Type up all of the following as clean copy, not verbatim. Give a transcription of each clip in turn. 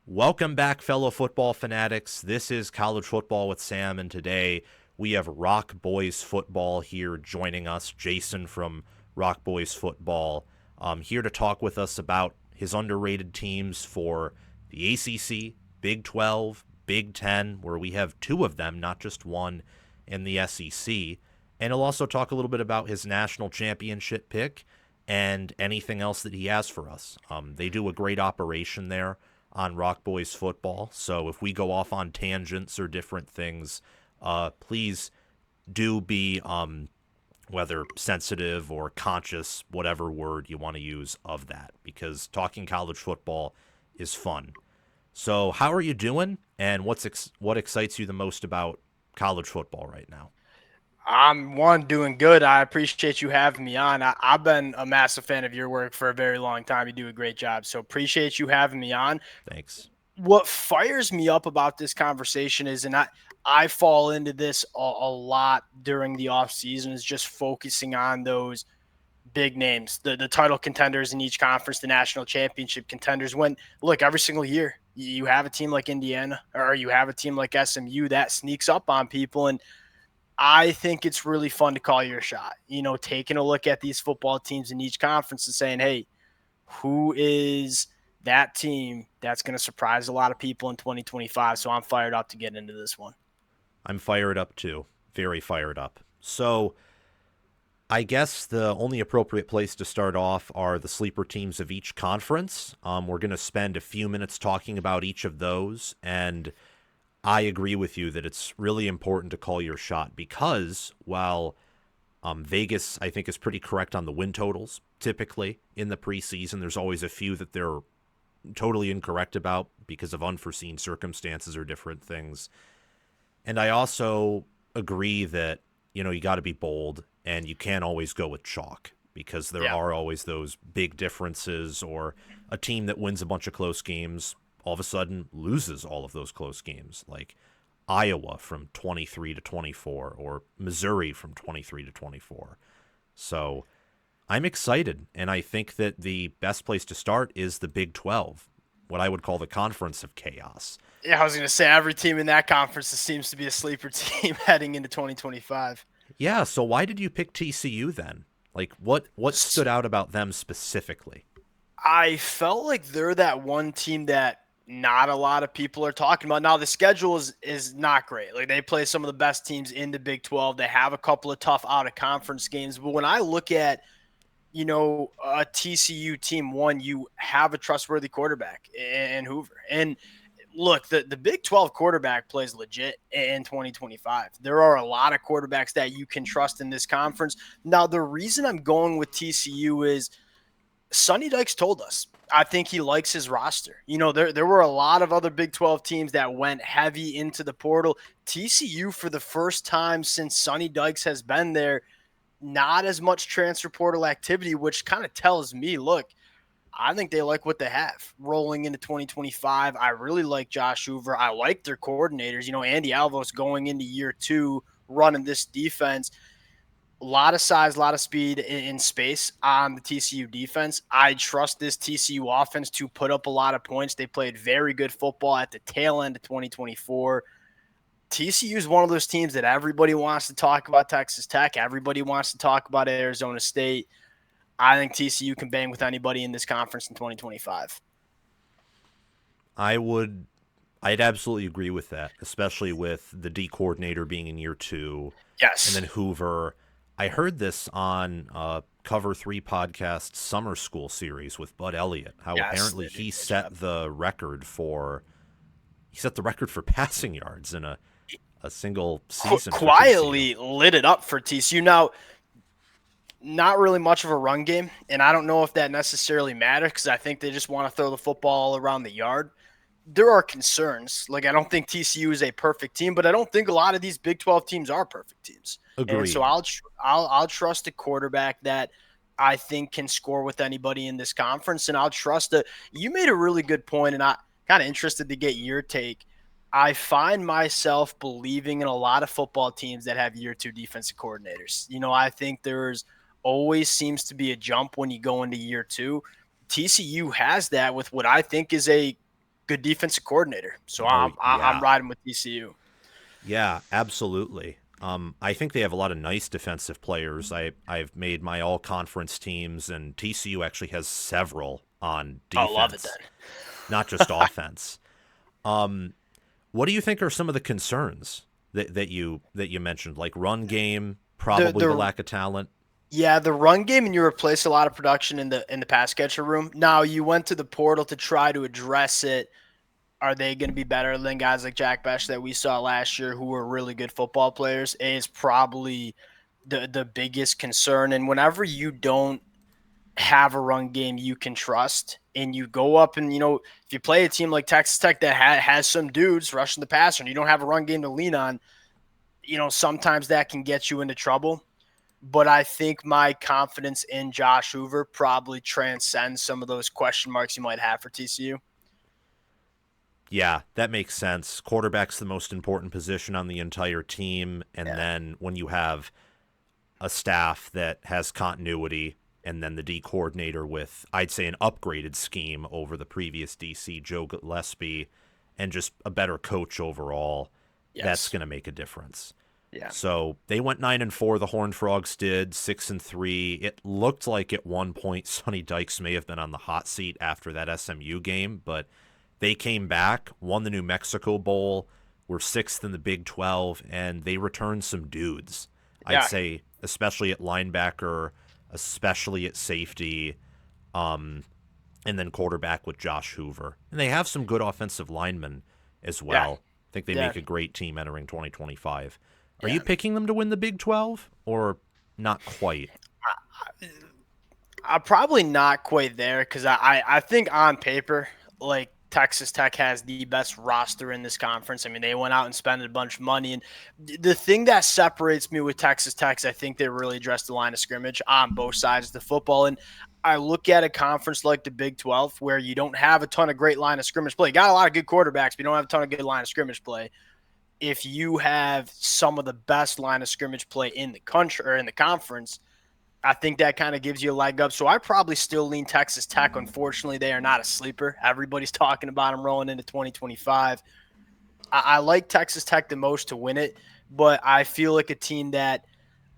Welcome back, fellow football fanatics. This is College Football with Sam, and today we have ROC Boys Football here joining us. Jason from ROC Boys Football here to talk with us about his underrated teams for the ACC, Big 12, Big 10, where we have two of them, not just one, in the SEC. And he'll also talk a little bit about his national championship pick and anything else that he has for us. They do a great operation there on ROC Boys Football. So if we go off on tangents or different things, please do be whether sensitive or conscious, whatever word you want to use of that, because talking college football is fun. So how are you doing, and what excites you the most about college football right now? I'm doing good. I appreciate you having me on. I've been a massive fan of your work for a very long time. You do a great job. So appreciate you having me on. Thanks. What fires me up about this conversation is, and I fall into this a lot during the off season, is just focusing on those big names, the title contenders in each conference, the national championship contenders. When look, every single year you have a team like Indiana or you have a team like SMU that sneaks up on people, and I think it's really fun to call your shot. Taking a look at these football teams in each conference and saying, hey, who is that team that's going to surprise a lot of people in 2025? So I'm fired up to get into this one. I'm fired up too. Very fired up. So I guess the only appropriate place to start off are the sleeper teams of each conference. We're going to spend a few minutes talking about each of those, and I agree with you that it's really important to call your shot because while Vegas, I think, is pretty correct on the win totals, typically in the preseason, there's always a few that they're totally incorrect about because of unforeseen circumstances or different things. And I also agree that, you got to be bold and you can't always go with chalk because there Yeah. are always those big differences, or a team that wins a bunch of close games all of a sudden loses all of those close games, like Iowa from 23 to 24 or Missouri from 23 to 24. So I'm excited, and I think that the best place to start is the Big 12, what I would call the conference of chaos. Yeah, I was going to say every team in that conference seems to be a sleeper team heading into 2025. Yeah, so why did you pick TCU then? Like what stood out about them specifically? I felt like they're that one team that not a lot of people are talking about. Now the schedule is not great. Like they play some of the best teams in the Big 12. They have a couple of tough out of conference games. But when I look at, a TCU team, one, you have a trustworthy quarterback in Hoover. And look, the Big 12 quarterback plays legit in 2025. There are a lot of quarterbacks that you can trust in this conference. Now, the reason I'm going with TCU is Sonny Dykes told us. I think he likes his roster. There were a lot of other Big 12 teams that went heavy into the portal. TCU, for the first time since Sonny Dykes has been there, not as much transfer portal activity, which kind of tells me, look, I think they like what they have rolling into 2025. I really like Josh Hoover. I like their coordinators. Andy Alvos going into year two running this defense. A lot of size, a lot of speed in space on the TCU defense. I trust this TCU offense to put up a lot of points. They played very good football at the tail end of 2024. TCU is one of those teams that everybody wants to talk about. Texas Tech. Everybody wants to talk about Arizona State. I think TCU can bang with anybody in this conference in 2025. I would I'd absolutely agree with that, especially with the D coordinator being in year 2 and Yes. then Hoover. I heard this on Cover 3 podcast summer school series with Bud Elliott, how Yes. apparently They did a good job. he set the record for passing yards in a single season for TCU. Quietly lit it up for TCU. Now, not really much of a run game, and I don't know if that necessarily matters because I think they just want to throw the football around the yard. There are concerns. Like I don't think TCU is a perfect team, but I don't think a lot of these Big 12 teams are perfect teams. And so Agreed. I'll trust a quarterback that I think can score with anybody in this conference, and I'll trust that. You made a really good point, and I kind of interested to get your take. I find myself believing in a lot of football teams that have year two defensive coordinators. I think there's always seems to be a jump when you go into year two. TCU has that with what I think is a good defensive coordinator. So Oh I'm yeah. riding with TCU. Yeah, absolutely. I think they have a lot of nice defensive players. I've made my all conference teams, and TCU actually has several on I love it defense, not just then. offense. Um, what do you think are some of the concerns that you mentioned, like run game, the probably the the lack of talent? Yeah, the run game, and you replace a lot of production in the pass catcher room. Now you went to the portal to try to address it. Are they going to be better than guys like Jack Besh that we saw last year, who were really good football players? Is probably the biggest concern. And whenever you don't have a run game you can trust, and you go up and if you play a team like Texas Tech that has some dudes rushing the passer, and you don't have a run game to lean on, sometimes that can get you into trouble. But I think my confidence in Josh Hoover probably transcends some of those question marks you might have for TCU. Yeah, that makes sense. Quarterback's the most important position on the entire team, and Yeah. then when you have a staff that has continuity, and then the D coordinator with, I'd say, an upgraded scheme over the previous DC, Joe Gillespie, and just a better coach overall, that's Yes. going to make a difference. Yeah. So they went 9-4. The Horned Frogs did 6-3. It looked like at one point Sonny Dykes may have been on the hot seat after that SMU game, but they came back, won the New Mexico Bowl, were sixth in the Big 12, and they returned some dudes. I'd Yeah. say, especially at linebacker, especially at safety, um, and then quarterback with Josh Hoover. And they have some good offensive linemen as Yeah. well. I think they Yeah. make a great team entering 2025. Are Yeah. you picking them to win the Big 12 or not quite? I'm probably not quite there because I think on paper, like Texas Tech has the best roster in this conference. I mean, they went out and spent a bunch of money. And the thing that separates me with Texas Tech is I think they really addressed the line of scrimmage on both sides of the football. And I look at a conference like the Big 12 where you don't have a ton of great line of scrimmage play. You got a lot of good quarterbacks, but you don't have a ton of good line of scrimmage play. If you have some of the best line of scrimmage play in the country or in the conference, I think that kind of gives you a leg up. So I probably still lean Texas Tech. Unfortunately, they are not a sleeper. Everybody's talking about them rolling into 2025. I like Texas Tech the most to win it, but I feel like a team that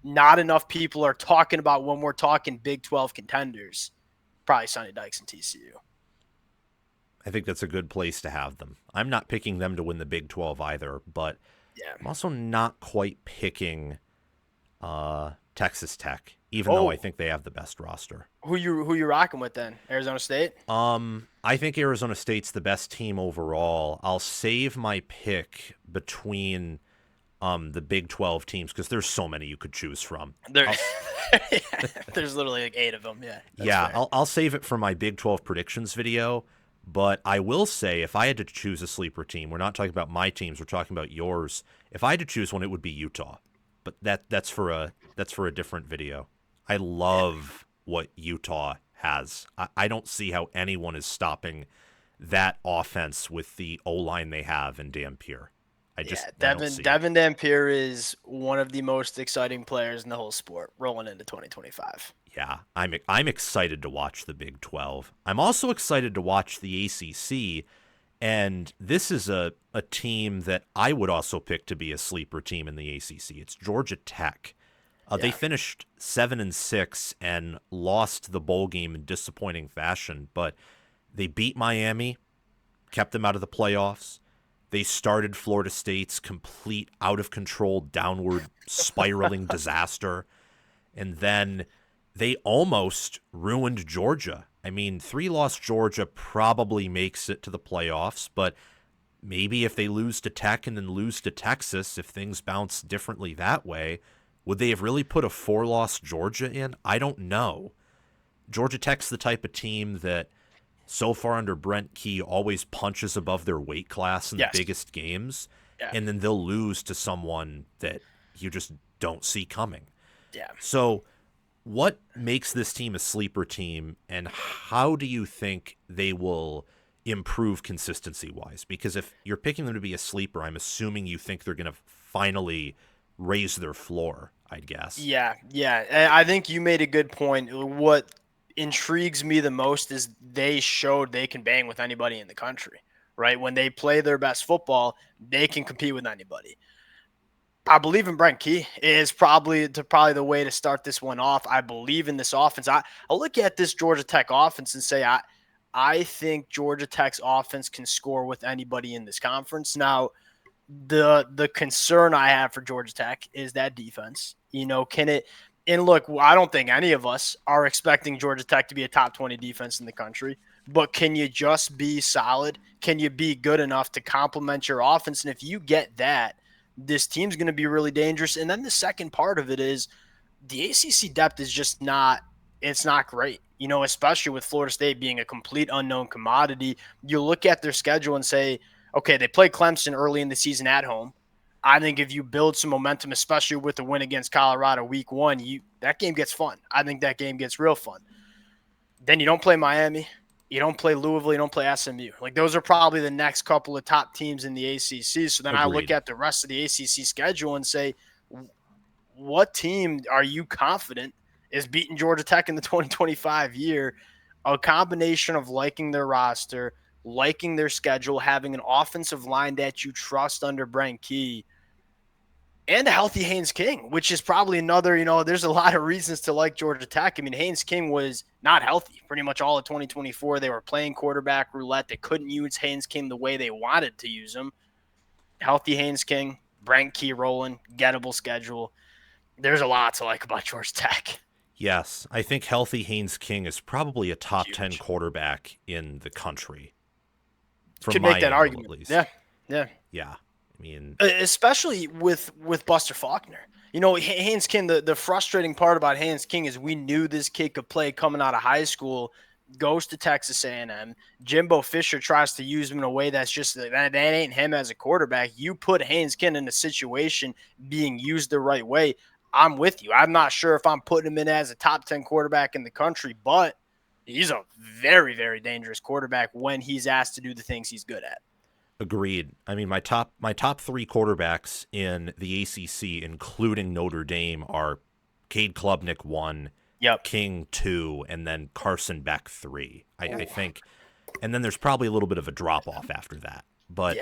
not enough people are talking about when we're talking Big 12 contenders. Probably Sonny Dykes and TCU. I think that's a good place to have them. I'm not picking them to win the Big 12 either, but Yeah. I'm also not quite picking Texas Tech, even though I Oh, think they have the best roster. who you rocking with then? Arizona State? I think Arizona State's the best team overall. I'll save my pick between the Big 12 teams because there's so many you could choose from. There, I'll, there's literally like 8 of them. Yeah, that's yeah, fair. I'll save it for my Big 12 predictions video. But I will say, if I had to choose a sleeper team, we're not talking about my teams, we're talking about yours. If I had to choose one, it would be Utah. But that's for a different video. I love what Utah has. I don't see how anyone is stopping that offense with the O line they have in Dampier. Yeah, I don't see it. Devin Dampier is one of the most exciting players in the whole sport rolling into 2025. Yeah, I'm excited to watch the Big 12. I'm also excited to watch the ACC, and this is a team that I would also pick to be a sleeper team in the ACC. It's Georgia Tech. They Yeah. finished 7-6 and lost the bowl game in disappointing fashion, but they beat Miami, kept them out of the playoffs. They started Florida State's complete out of control downward spiraling disaster, and then they almost ruined Georgia. I mean, 3-loss Georgia probably makes it to the playoffs, but maybe if they lose to Tech and then lose to Texas, if things bounce differently that way, would they have really put a 4-loss Georgia in? I don't know. Georgia Tech's the type of team that so far under Brent Key always punches above their weight class in the Yes. biggest games, Yeah. and then they'll lose to someone that you just don't see coming. Yeah. So, what makes this team a sleeper team, and how do you think they will improve consistency wise? Because if you're picking them to be a sleeper, I'm assuming you think they're going to finally raise their floor, I'd guess. Yeah. Yeah. I think you made a good point. What intrigues me the most is they showed they can bang with anybody in the country. right? When they play their best football, they can compete with anybody. I believe in Brent Key is probably the way to start this one off. I believe in this offense. I look at this Georgia Tech offense and say I think Georgia Tech's offense can score with anybody in this conference. Now, the concern I have for Georgia Tech is that defense. Can it? And look, I don't think any of us are expecting Georgia Tech to be a top 20 defense in the country. But can you just be solid? Can you be good enough to complement your offense? And if you get that, this team's going to be really dangerous. And then the second part of it is the ACC depth is just not – it's not great, especially with Florida State being a complete unknown commodity. You look at their schedule and say, okay, they play Clemson early in the season at home. I think if you build some momentum, especially with the win against Colorado week 1, that game gets fun. I think that game gets real fun. Then you don't play Miami. You don't play Louisville. You don't play SMU. Like, those are probably the next couple of top teams in the ACC. So then Agreed. I look at the rest of the ACC schedule and say, what team are you confident is beating Georgia Tech in the 2025 year? A combination of liking their roster, liking their schedule, having an offensive line that you trust under Brent Key, and a healthy Haynes King, which is probably another, there's a lot of reasons to like Georgia Tech. I mean, Haynes King was not healthy pretty much all of 2024. They were playing quarterback roulette. They couldn't use Haynes King the way they wanted to use him. Healthy Haynes King, Brent Key rolling, gettable schedule. There's a lot to like about Georgia Tech. Yes, I think healthy Haynes King is probably a top 10 quarterback in the country. Could make that argument, at least. Yeah. I mean, especially with Buster Faulkner. Haynes King, the frustrating part about Haynes King is we knew this kid could play coming out of high school, goes to Texas A&M. Jimbo Fisher tries to use him in a way that's just that ain't him as a quarterback. You put Haynes King in a situation being used the right way, I'm with you. I'm not sure if I'm putting him in as a top 10 quarterback in the country, but he's a very, very dangerous quarterback when he's asked to do the things he's good at. Agreed. I mean, my top 3 quarterbacks in the ACC, including Notre Dame, are Cade Klubnik 1, King 2, and then Carson Beck 3. I think, and then there's probably a little bit of a drop off after that. But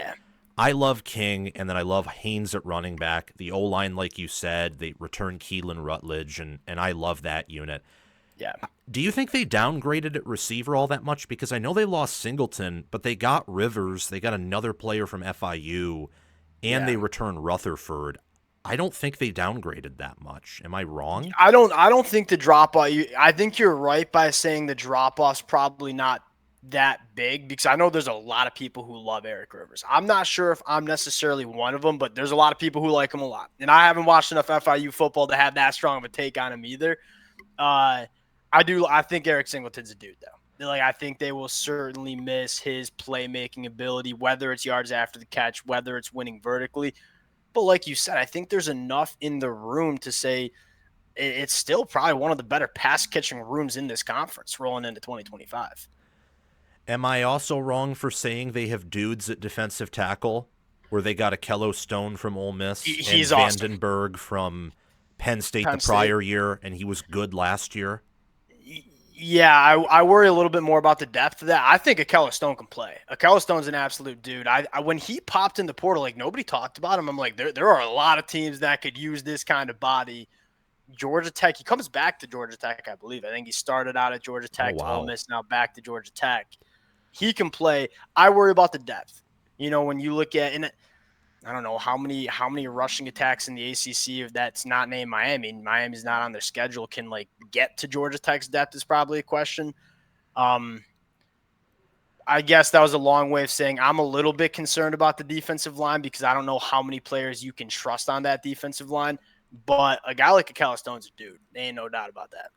I love King, and then I love Haynes at running back. The O-line, like you said, they return Keelan Rutledge, and I love that unit. Yeah. Do you think they downgraded at receiver all that much? Because I know they lost Singleton, but they got Rivers, they got another player from FIU, and they returned Rutherford. I don't think they downgraded that much. Am I wrong? I don't think the drop off. I think you're right by saying the drop off's probably not that big, because I know there's a lot of people who love Eric Rivers. I'm not sure if I'm necessarily one of them, but there's a lot of people who like him a lot, and I haven't watched enough FIU football to have that strong of a take on him either. I think Eric Singleton's a dude, though. I think they will certainly miss his playmaking ability, whether it's yards after the catch, whether it's winning vertically. But like you said, I think there's enough in the room to say it's still probably one of the better pass catching rooms in this conference rolling into 2025. Am I also wrong for saying they have dudes at defensive tackle, where they got Akello Stone from Ole Miss He's and awesome. Vandenberg from Penn State the prior year, and he was good last year? Yeah, I worry a little bit more about the depth of that. I think Akello Stone can play. Akello Stone's an absolute dude. I when he popped in the portal, nobody talked about him. I'm like, there are a lot of teams that could use this kind of body. Georgia Tech, he comes back to Georgia Tech, I believe. I think he started out at Georgia Tech to Ole Miss, now back to Georgia Tech. He can play. I worry about the depth. When you look at, and I don't know how many rushing attacks in the ACC that's not named Miami. Miami's not on their schedule. Can get to Georgia Tech's depth is probably a question. I guess that was a long way of saying I'm a little bit concerned about the defensive line, because I don't know how many players you can trust on that defensive line. But a guy like Akello Stone's a dude. There ain't no doubt about that.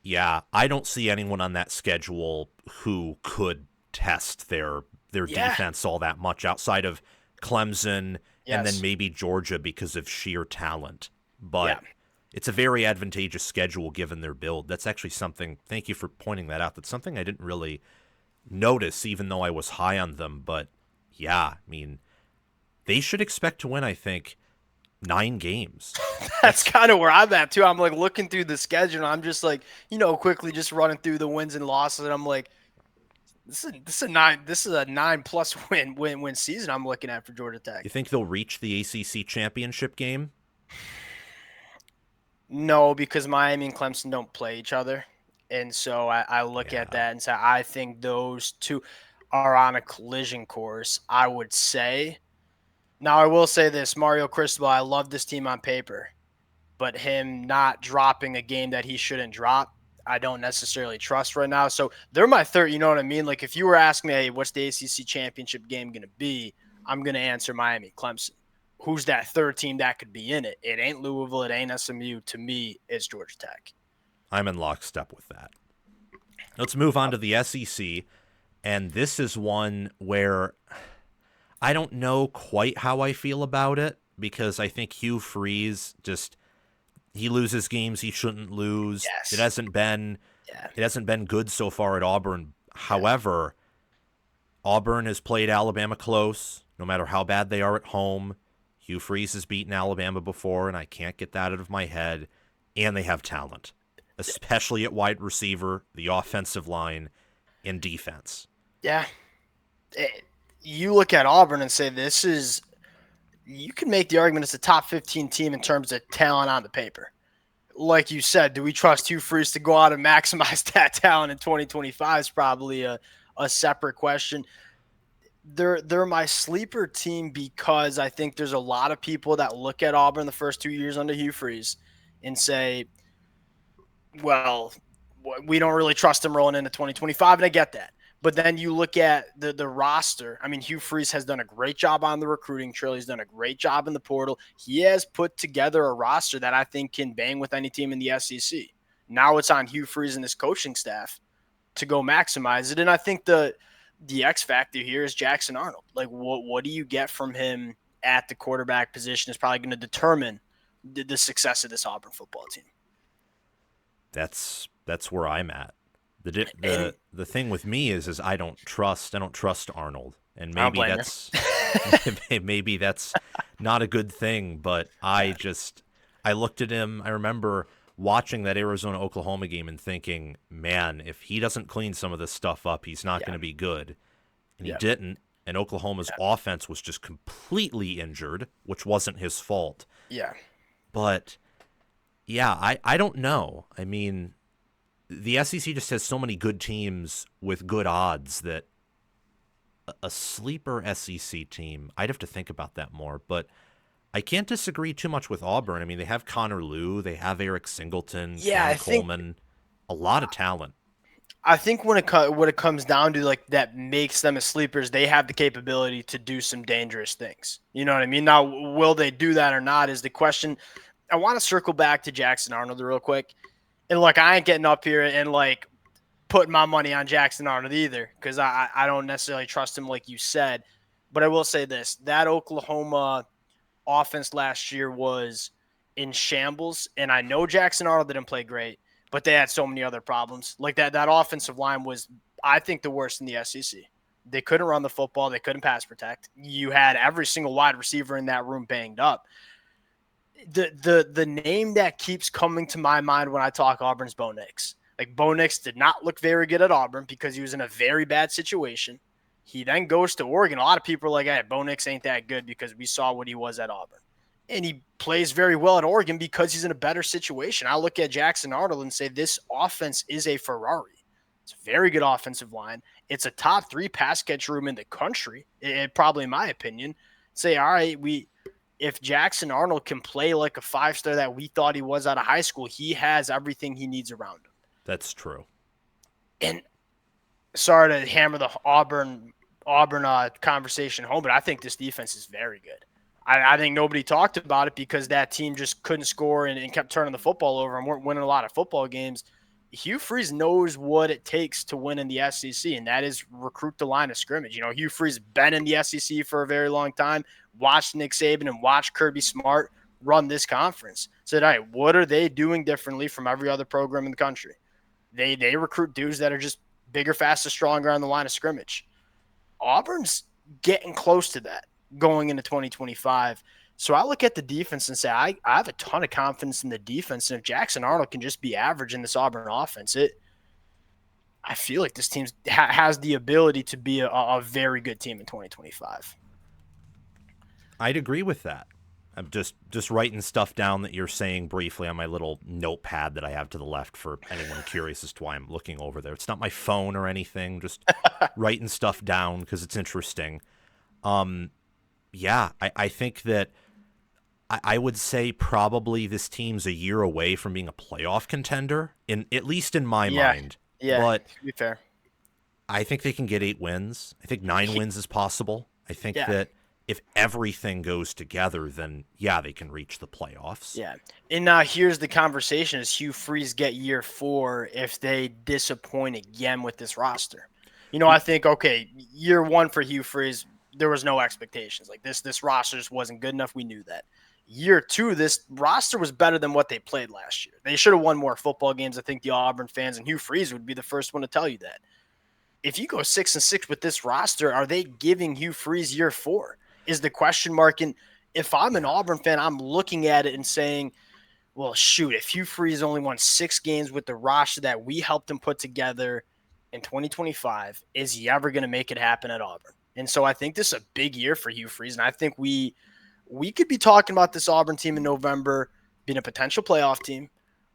Yeah, I don't see anyone on that schedule who could test their defense all that much outside of Clemson and then maybe Georgia because of sheer talent. But it's a very advantageous schedule given their build. That's actually something, thank you for pointing that out, that's something I didn't really notice even though I was high on them. But yeah, I mean, they should expect to win, I think, 9 games. That's kind of where I'm at too. I'm looking through the schedule, and I'm just quickly just running through the wins and losses, and I'm like, This is a 9+ win season I'm looking at for Georgia Tech. You think they'll reach the ACC championship game? No, because Miami and Clemson don't play each other. And so I look at Yeah. that and say, I think those two are on a collision course, I would say. Now, I will say this, Mario Cristobal, I love this team on paper, but him not dropping a game that he shouldn't drop, I don't necessarily trust right now. So they're my third, you know what I mean? Like if you were asking me, hey, what's the ACC championship game going to be? I'm going to answer Miami Clemson. Who's that third team that could be in it? It ain't Louisville. It ain't SMU. To me, it's Georgia Tech. I'm in lockstep with that. Let's move on to the SEC. And this is one where I don't know quite how I feel about it because I think Hugh Freeze he loses games he shouldn't lose. Yes. It hasn't been good so far at Auburn. However, Auburn has played Alabama close, no matter how bad they are at home. Hugh Freeze has beaten Alabama before, and I can't get that out of my head. And they have talent, especially at wide receiver, the offensive line, and defense. Yeah. You look at Auburn and say you can make the argument it's a top 15 team in terms of talent on the paper. Like you said, do we trust Hugh Freeze to go out and maximize that talent in 2025 is probably a separate question. They're my sleeper team because I think there's a lot of people that look at Auburn the first 2 years under Hugh Freeze and say, well, we don't really trust him rolling into 2025, and I get that. But then you look at the roster. I mean, Hugh Freeze has done a great job on the recruiting trail. He's done a great job in the portal. He has put together a roster that I think can bang with any team in the SEC. Now it's on Hugh Freeze and his coaching staff to go maximize it. And I think the X factor here is Jackson Arnold. Like, what do you get from him at the quarterback position is probably going to determine the success of this Auburn football team. That's where I'm at. The thing with me is I don't trust Arnold, and maybe that's not a good thing. But I looked at him. I remember watching that Arizona-Oklahoma game and thinking, man, if he doesn't clean some of this stuff up, he's not going to be good. And he didn't. And Oklahoma's offense was just completely injured, which wasn't his fault. Yeah. But yeah, I don't know. I mean, the SEC just has so many good teams with good odds that a sleeper SEC team, I'd have to think about that more. But I can't disagree too much with Auburn. I mean, they have Connor Liu, they have Eric Singleton, Coleman, a lot of talent. I think what it comes down to, like, that makes them as sleepers, they have the capability to do some dangerous things. You know what I mean? Now, will they do that or not is the question. I want to circle back to Jackson Arnold real quick. And look, I ain't getting up here and like putting my money on Jackson Arnold either because I don't necessarily trust him like you said. But I will say this, that Oklahoma offense last year was in shambles. And I know Jackson Arnold didn't play great, but they had so many other problems. Like that offensive line was, I think, the worst in the SEC. They couldn't run the football. They couldn't pass protect. You had every single wide receiver in that room banged up. The name that keeps coming to my mind when I talk Auburn's Bo Nix. Like, Bo Nix did not look very good at Auburn because he was in a very bad situation. He then goes to Oregon. A lot of people are like, hey, Bo Nix ain't that good because we saw what he was at Auburn. And he plays very well at Oregon because he's in a better situation. I look at Jackson Arnold and say this offense is a Ferrari. It's a very good offensive line. It's a top 3 pass catch room in the country, probably in my opinion. Say, all right, if Jackson Arnold can play like a 5-star that we thought he was out of high school, he has everything he needs around him. That's true. And sorry to hammer the Auburn conversation home, but I think this defense is very good. I think nobody talked about it because that team just couldn't score and kept turning the football over and weren't winning a lot of football games. Hugh Freeze knows what it takes to win in the SEC, and that is recruit the line of scrimmage. You know, Hugh Freeze been in the SEC for a very long time, watched Nick Saban and watched Kirby Smart run this conference. Said, all right, what are they doing differently from every other program in the country? They recruit dudes that are just bigger, faster, stronger on the line of scrimmage. Auburn's getting close to that going into 2025. So I look at the defense and say, I have a ton of confidence in the defense. And if Jackson Arnold can just be average in this Auburn offense, I feel like this team has the ability to be a very good team in 2025. I'd agree with that. I'm just writing stuff down that you're saying briefly on my little notepad that I have to the left for anyone curious as to why I'm looking over there. It's not my phone or anything, just writing stuff down because it's interesting. Yeah, I think that I would say probably this team's a year away from being a playoff contender, at least in my mind. Yeah, But to be fair. I think they can get 8 wins. I think 9 wins is possible. I think Yeah. that if everything goes together, then yeah, they can reach the playoffs. Yeah. And now here's the conversation: is Hugh Freeze get year 4 if they disappoint again with this roster? I think, okay, year 1 for Hugh Freeze, there was no expectations. Like this roster just wasn't good enough. We knew that. Year 2, this roster was better than what they played last year. They should have won more football games. I think the Auburn fans and Hugh Freeze would be the first one to tell you that. If you go 6-6 with this roster, are they giving Hugh Freeze year 4? Is the question mark. And if I'm an Auburn fan, I'm looking at it and saying, well, shoot, if Hugh Freeze only won 6 games with the roster that we helped him put together in 2025, is he ever going to make it happen at Auburn? And so I think this is a big year for Hugh Freeze. And I think we could be talking about this Auburn team in November being a potential playoff team,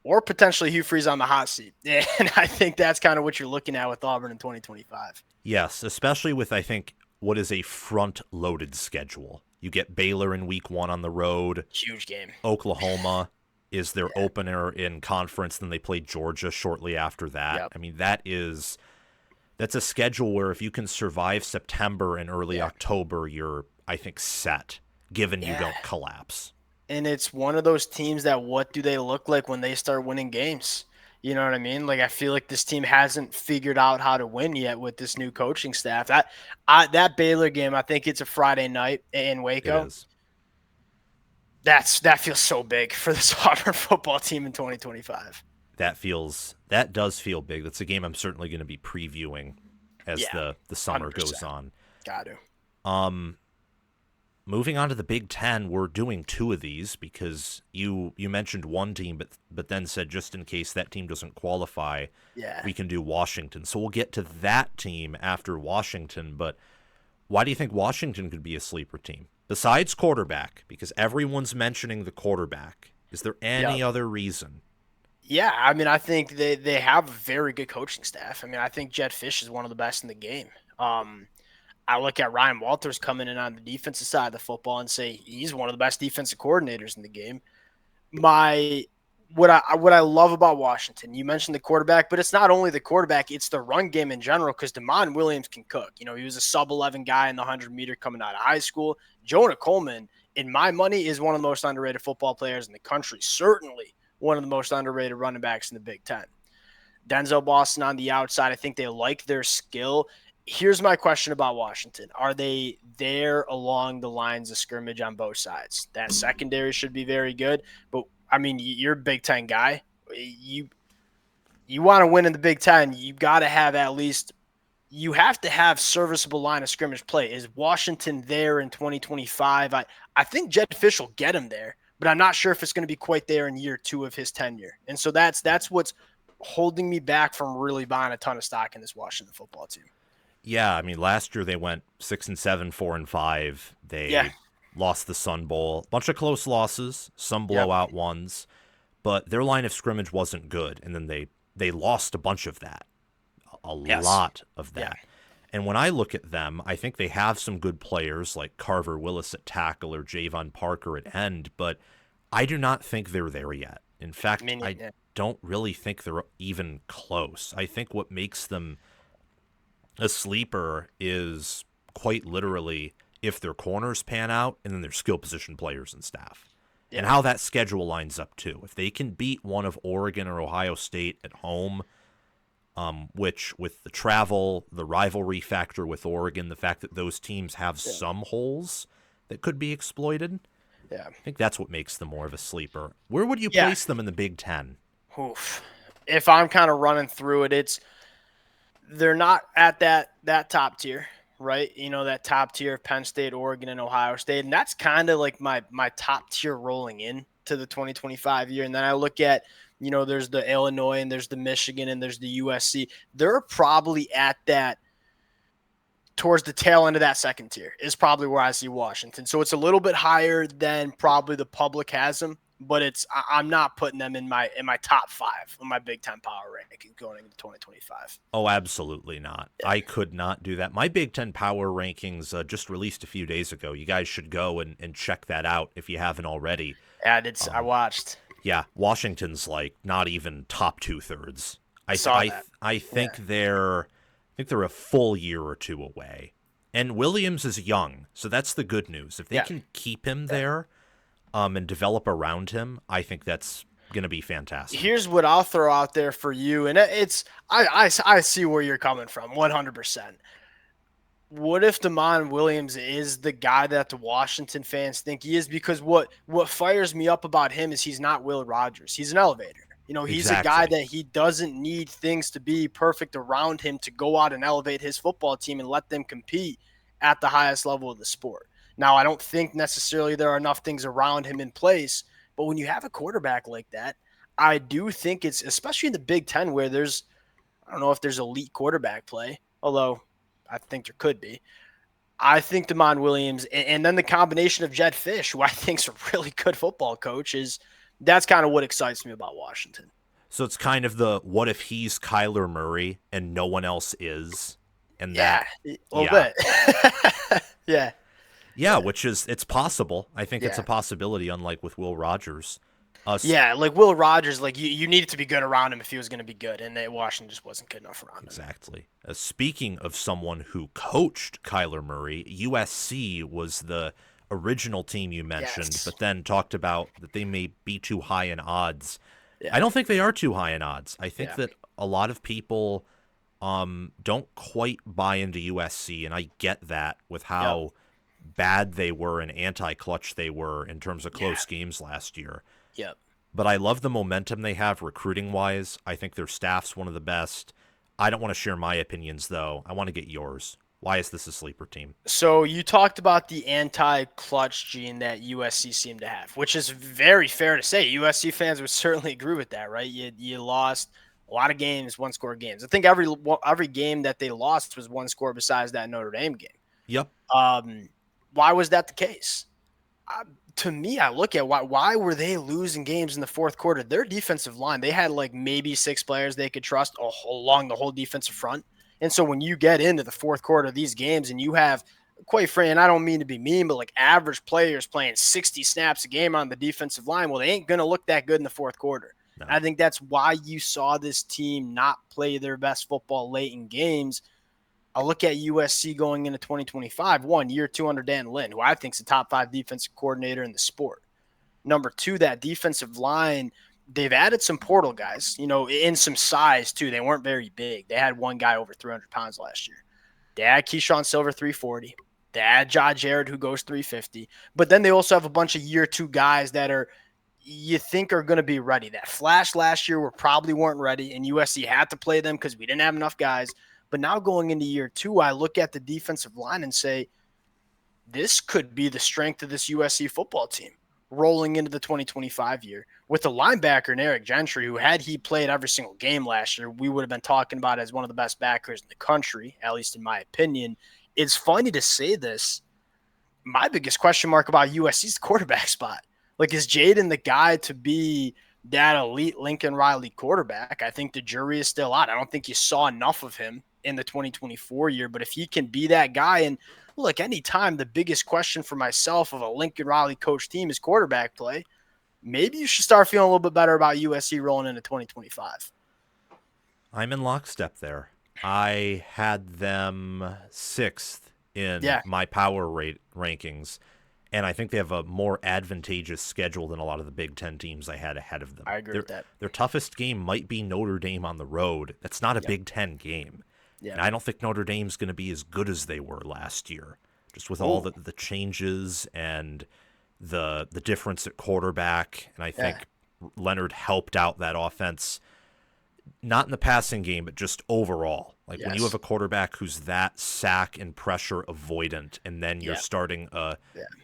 or potentially Hugh Freeze on the hot seat. And I think that's kind of what you're looking at with Auburn in 2025. Yes, especially with, I think, what is a front-loaded schedule. You get Baylor in week 1 on the road. Huge game. Oklahoma is their opener in conference. Then they play Georgia shortly after that. Yep. I mean, that's a schedule where if you can survive September and early October, you're, I think, set, given you don't collapse. And it's one of those teams that what do they look like when they start winning games? You know what I mean? Like, I feel like this team hasn't figured out how to win yet with this new coaching staff. That Baylor game, I think it's a Friday night in Waco. It is. That feels so big for this Auburn football team in 2025. That does feel big. That's a game I'm certainly going to be previewing as the summer 100%. goes on. Got to. Moving on to the Big Ten, we're doing 2 of these because you mentioned one team, but then said just in case that team doesn't qualify, we can do Washington. So we'll get to that team after Washington. But why do you think Washington could be a sleeper team besides quarterback? Because everyone's mentioning the quarterback. Is there any other reason? Yeah, I mean, I think they have a very good coaching staff. I mean, I think Jed Fish is one of the best in the game. I look at Ryan Walters coming in on the defensive side of the football and say he's one of the best defensive coordinators in the game. What I love about Washington, you mentioned the quarterback, but it's not only the quarterback, it's the run game in general because Damon Williams can cook. He was a sub-11 guy in the 100-meter coming out of high school. Jonah Coleman, in my money, is one of the most underrated football players in the country, certainly one of the most underrated running backs in the Big Ten. Denzel Boston on the outside, I think they like their skill. Here's my question about Washington. Are they there along the lines of scrimmage on both sides? That secondary should be very good. But, I mean, you're a Big Ten guy. You want to win in the Big Ten, you got to have at least – you have to have serviceable line of scrimmage play. Is Washington there in 2025? I think Jed Fish will get him there, but I'm not sure if it's going to be quite there in year 2 of his tenure. And so that's what's holding me back from really buying a ton of stock in this Washington football team. Yeah, I mean, last year they went 6-7, 4-5. They lost the Sun Bowl. Bunch of close losses, some blowout ones, but their line of scrimmage wasn't good, and then they lost a bunch of that, a lot of that. Yeah. And when I look at them, I think they have some good players like Carver Willis at tackle or Javon Parker at end, but I do not think they're there yet. In fact, I don't really think they're even close. I think what makes them a sleeper is quite literally if their corners pan out and then their skill position players and staff. Yeah. And how that schedule lines up too. If they can beat one of Oregon or Ohio State at home, which with the travel, the rivalry factor with Oregon, the fact that those teams have some holes that could be exploited, I think that's what makes them more of a sleeper. Where would you place them in the Big Ten? Oof. If I'm kind of running through it, they're not at that top tier, right? That top tier of Penn State, Oregon, and Ohio State. And that's kind of like my top tier rolling in to the 2025 year. And then I look at, there's the Illinois and there's the Michigan and there's the USC. They're probably at that towards the tail end of that second tier is probably where I see Washington. So it's a little bit higher than probably the public has them, but I'm not putting them in my top 5 of my Big Ten power ranking going into 2025. Oh, absolutely not. Yeah. I could not do that. My Big Ten power rankings just released a few days ago. You guys should go and check that out if you haven't already. Yeah, I watched. Yeah, Washington's like not even top 2/3. I think they're a full year or two away. And Williams is young, so that's the good news. If they can keep him there and develop around him, I think that's going to be fantastic. Here's what I'll throw out there for you, and I see where you're coming from 100%. What if Damon Williams is the guy that the Washington fans think he is? Because what fires me up about him is he's not Will Rogers. He's an elevator. He's a guy that he doesn't need things to be perfect around him to go out and elevate his football team and let them compete at the highest level of the sport. Now, I don't think necessarily there are enough things around him in place, but when you have a quarterback like that, I do think it's, especially in the Big Ten where I don't know if there's elite quarterback play, although I think there could be. I think Damon Williams and then the combination of Jed Fish, who I think is a really good football coach, that's kind of what excites me about Washington. So it's kind of the what if he's Kyler Murray and no one else is, and a little bit. Yeah. Yeah, it's possible. I think it's a possibility, unlike with Will Rogers. Like Will Rogers, like you needed to be good around him if he was going to be good, and Washington just wasn't good enough around him. Exactly. Speaking of someone who coached Kyler Murray, USC was the original team you mentioned, but then talked about that they may be too high in odds. Yeah. I don't think they are too high in odds. I think that a lot of people don't quite buy into USC, and I get that with how bad they were and anti-clutch they were in terms of close games last year. Yep. But I love the momentum they have recruiting-wise. I think their staff's one of the best. I don't want to share my opinions, though. I want to get yours. Why is this a sleeper team? So you talked about the anti-clutch gene that USC seemed to have, which is very fair to say. USC fans would certainly agree with that, right? You lost a lot of games, one-score games. I think every game that they lost was one score besides that Notre Dame game. Yep. Why was that the case? To me, I look at why were they losing games in the fourth quarter? Their defensive line, they had like maybe 6 players they could trust along the whole defensive front. And so when you get into the fourth quarter of these games and you have, quite frankly, and I don't mean to be mean, but like average players playing 60 snaps a game on the defensive line, well, they ain't going to look that good in the fourth quarter. No. I think that's why you saw this team not play their best football late in games. I look at USC going into 2025, year 2 under Dan Lynn, who I think is a top 5 defensive coordinator in the sport. Number 2, that defensive line, they've added some portal guys, in some size too. They weren't very big. They had one guy over 300 pounds last year. They had Keyshawn Silver 340. They had Josh Jared who goes 350. But then they also have a bunch of year 2 guys that you think are going to be ready. That flash last year probably weren't ready, and USC had to play them because we didn't have enough guys. But now going into year 2, I look at the defensive line and say, this could be the strength of this USC football team rolling into the 2025 year. With the linebacker and Eric Gentry, who had he played every single game last year, we would have been talking about as one of the best backers in the country, at least in my opinion. It's funny to say this. My biggest question mark about USC is the quarterback spot. Like, is Jaden the guy to be that elite Lincoln Riley quarterback? I think the jury is still out. I don't think you saw enough of him in the 2024 year, but if he can be that guy, and look, anytime the biggest question for myself of a Lincoln Riley coach team is quarterback play, maybe you should start feeling a little bit better about USC rolling into 2025. I'm in lockstep there. I had them 6th in my power rankings, and I think they have a more advantageous schedule than a lot of the Big Ten teams I had ahead of them. I agree with that. Their toughest game might be Notre Dame on the road. That's not a Big Ten game. Yeah. And I don't think Notre Dame's going to be as good as they were last year, just with all the changes and the difference at quarterback. And I think Leonard helped out that offense, not in the passing game, but just overall. Like when you have a quarterback who's that sack and pressure avoidant, and then you're starting a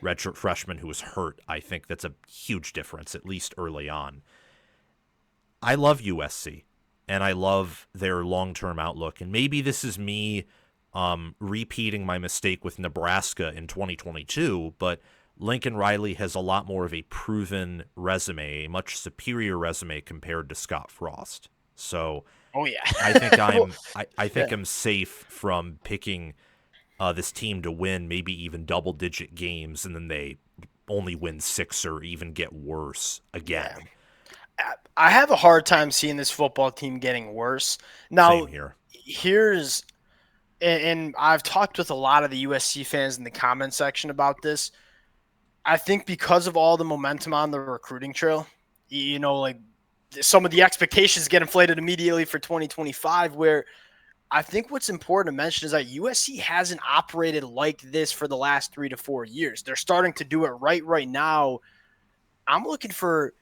redshirt freshman who is hurt, I think that's a huge difference, at least early on. I love USC, and I love their long-term outlook. And maybe this is me repeating my mistake with Nebraska in 2022, but Lincoln Riley has a lot more of a proven resume, a much superior resume compared to Scott Frost. So Oh yeah. I think Well, I think yeah. I'm safe from picking this team to win maybe even double-digit games, and then they only win six or even get worse Yeah. again. I have a hard time seeing this football team getting worse. Same Now, here. here's and I've talked with a lot of the USC fans in the comment section about this. I think because of all the momentum on the recruiting trail, like some of the expectations get inflated immediately for 2025, where I think what's important to mention is that USC hasn't operated like this for the last 3 to 4 years. They're starting to do it right now. I'm looking for,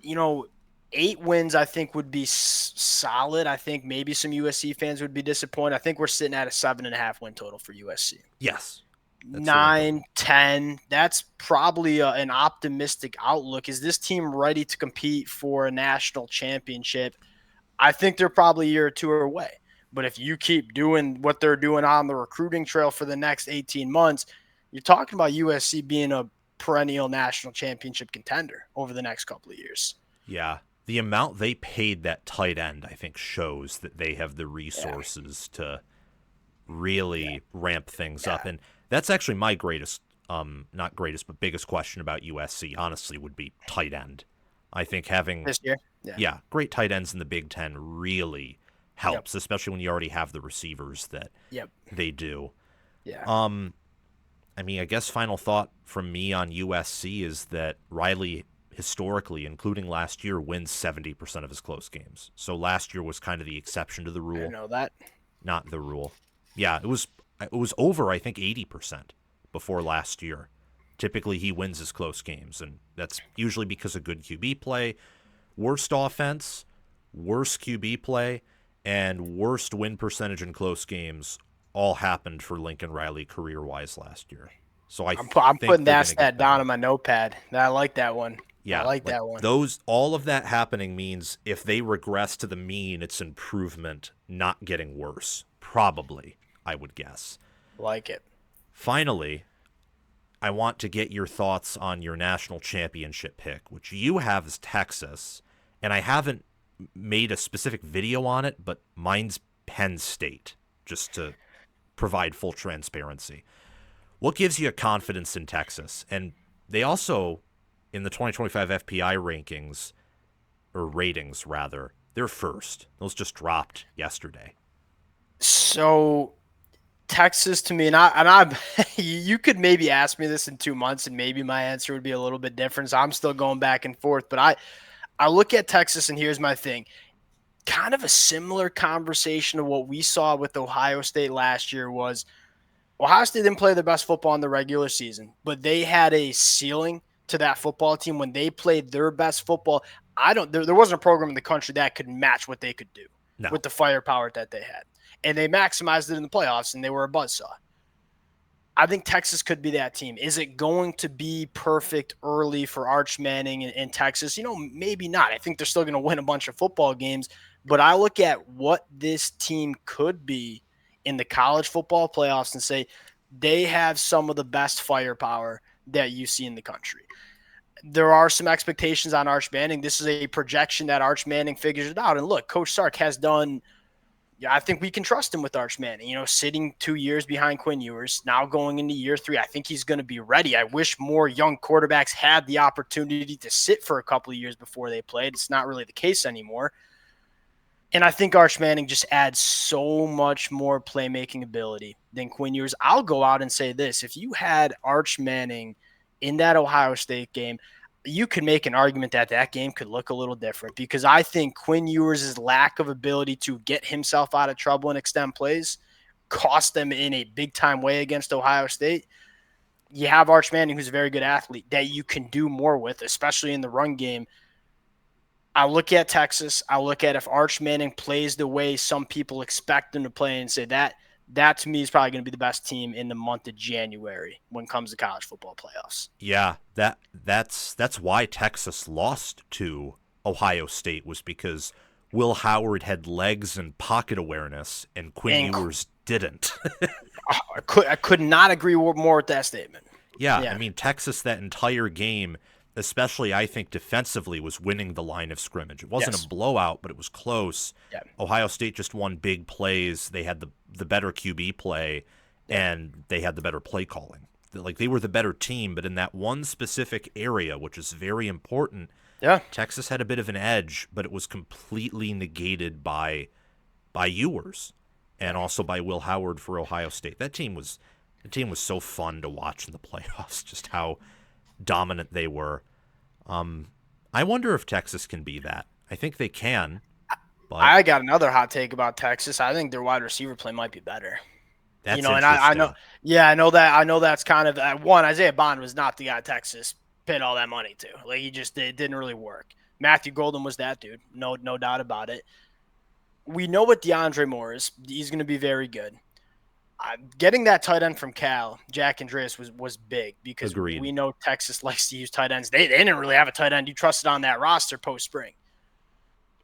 you know, 8 wins. I think would be solid. I think maybe some USC fans would be disappointed. I think we're sitting at a 7.5 win total for USC. Yes, that's the right number. 9, 10. That's probably an optimistic outlook. Is this team ready to compete for a national championship? I think they're probably a year or two away. But if you keep doing what they're doing on the recruiting trail for the next 18 months, you're talking about USC being a perennial national championship contender over the next couple of years. Yeah. The amount they paid that tight end, I think, shows that they have the Yeah. resources to really ramp things Yeah. up. And that's actually my greatest, not greatest, but biggest question about USC, honestly, would be tight end. I think having, This year. Yeah. yeah, great tight ends in the Big Ten really Yep. helps, especially when you already have the receivers that Yep. they do. Yeah. Um, I mean, I guess final thought from me on USC is that Riley historically, including last year, wins 70% of his close games. So last year was kind of the exception to the I rule, know that. not the rule. Yeah, it was over I think 80% before last year. Typically he wins his close games, and that's usually because of good QB play, worst offense, worst QB play, and worst win percentage in close games all happened for Lincoln Riley career-wise last year. So I I'm think putting they're that going to get stat down better. on my notepad. I like that one. I Yeah, like like that one. those, all of that happening means if they regress to the mean, it's improvement, not getting worse. Probably, I would guess. Like it. Finally, I want to get your thoughts on your national championship pick, which you have as Texas, and I haven't made a specific video on it, but mine's Penn State, just to provide full transparency. What gives you a confidence in Texas? And they also, in the 2025 FPI rankings, or ratings rather, they're first. Those just dropped yesterday. So Texas to me, and I you could maybe ask me this in 2 months, and maybe my answer would be a little bit different. So I'm still going back and forth, but I look at Texas, and here's my thing. Kind of a similar conversation to what we saw with Ohio State last year was Ohio State didn't play their best football in the regular season, but they had a ceiling to that football team when they played their best football. There wasn't a program in the country that could match what they could do No. with the firepower that they had. And they maximized it in the playoffs, and they were a buzzsaw. I think Texas could be that team. Is it going to be perfect early for Arch Manning in Texas? Maybe not. I think they're still going to win a bunch of football games. But I look at what this team could be in the college football playoffs and say they have some of the best firepower that you see in the country. There are some expectations on Arch Manning. This is a projection that Arch Manning figures it out. And look, Coach Sark has done – yeah, I think we can trust him with Arch Manning. Sitting 2 years behind Quinn Ewers, now going into year 3, I think he's going to be ready. I wish more young quarterbacks had the opportunity to sit for a couple of years before they played. It's not really the case anymore. And I think Arch Manning just adds so much more playmaking ability than Quinn Ewers. I'll go out and say this. If you had Arch Manning in that Ohio State game, you could make an argument that that game could look a little different because I think Quinn Ewers' lack of ability to get himself out of trouble and extend plays cost them in a big-time way against Ohio State. You have Arch Manning, who's a very good athlete, that you can do more with, especially in the run game. I look at Texas. I look at if Arch Manning plays the way some people expect him to play and say that to me is probably going to be the best team in the month of January when it comes to college football playoffs. Yeah, that's why Texas lost to Ohio State was because Will Howard had legs and pocket awareness, and Quinn And Ewers didn't. I could not agree more with that statement. Yeah, I Yeah. mean, Texas that entire game, especially I think defensively, was winning the line of scrimmage. It wasn't Yes. a blowout, but it was close. Yeah. Ohio State just won big plays. They had the better QB play, and they had the better play calling. Like, they were the better team, but in that one specific area, which is very important, Yeah. Texas had a bit of an edge, but it was completely negated by Ewers and also by Will Howard for Ohio State. The team was so fun to watch in the playoffs, just how dominant they were. I wonder if Texas can be that. I think they can, but I got another hot take about Texas. I think their wide receiver play might be better. that's And interesting. I know, yeah, I know that's kind of one. Isaiah Bond was not the guy Texas paid all that money to. Like it didn't really work. Matthew Golden was that dude, no doubt about it. We know what DeAndre Moore is. He's going to be very good. Getting that tight end from Cal, Jack Andreas, was big because Agreed. we know Texas likes to use tight ends. They didn't really have a tight end you trusted on that roster post spring.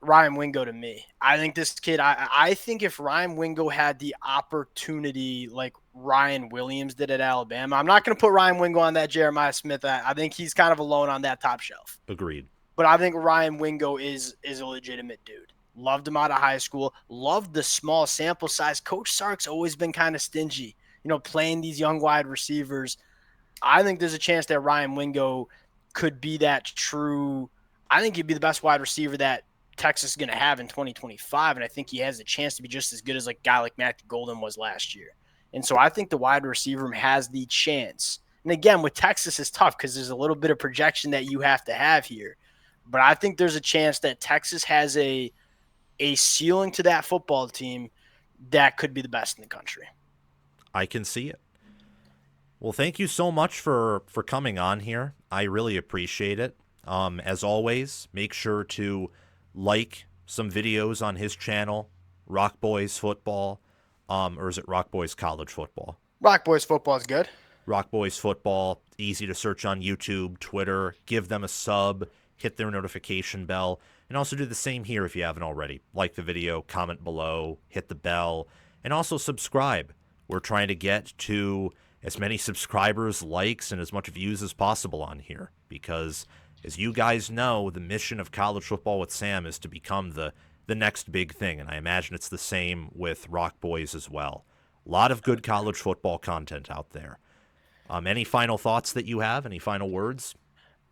Ryan Wingo to me. I think this kid, I think if Ryan Wingo had the opportunity like Ryan Williams did at Alabama, I'm not going to put Ryan Wingo on that Jeremiah Smith. I think he's kind of alone on that top shelf. Agreed. But I think Ryan Wingo is a legitimate dude. Loved him out of high school. Loved the small sample size. Coach Sark's always been kind of stingy, playing these young wide receivers. I think there's a chance that Ryan Wingo could be that true. I think he'd be the best wide receiver that Texas is going to have in 2025, and I think he has a chance to be just as good as a guy like Matthew Golden was last year. And so I think the wide receiver room has the chance. And again, with Texas, it's tough because there's a little bit of projection that you have to have here. But I think there's a chance that Texas has a ceiling to that football team that could be the best in the country. I can see it. Well, thank you so much for coming on here. I really appreciate it. As always, make sure to like some videos on his channel, ROC Boys Football, or is it ROC Boys College Football? ROC Boys Football is good. ROC Boys Football, easy to search on YouTube, Twitter. Give them a sub, hit their notification bell, and also do the same here if you haven't already. Like the video, comment below, hit the bell, and also subscribe. We're trying to get to as many subscribers, likes, and as much views as possible on here because, as you guys know, the mission of College Football with Sam is to become the next big thing, and I imagine it's the same with ROC Boys as well. A lot of good college football content out there. Any final thoughts that you have? Any final words?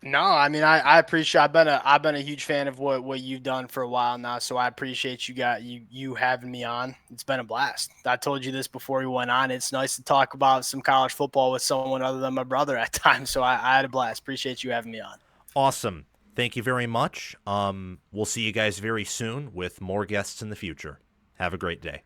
No, I mean I appreciate. I've been a huge fan of what you've done for a while now, so I appreciate you having me on. It's been a blast. I told you this before we went on. It's nice to talk about some college football with someone other than my brother at times. So I had a blast. Appreciate you having me on. Awesome. Thank you very much. We'll see you guys very soon with more guests in the future. Have a great day.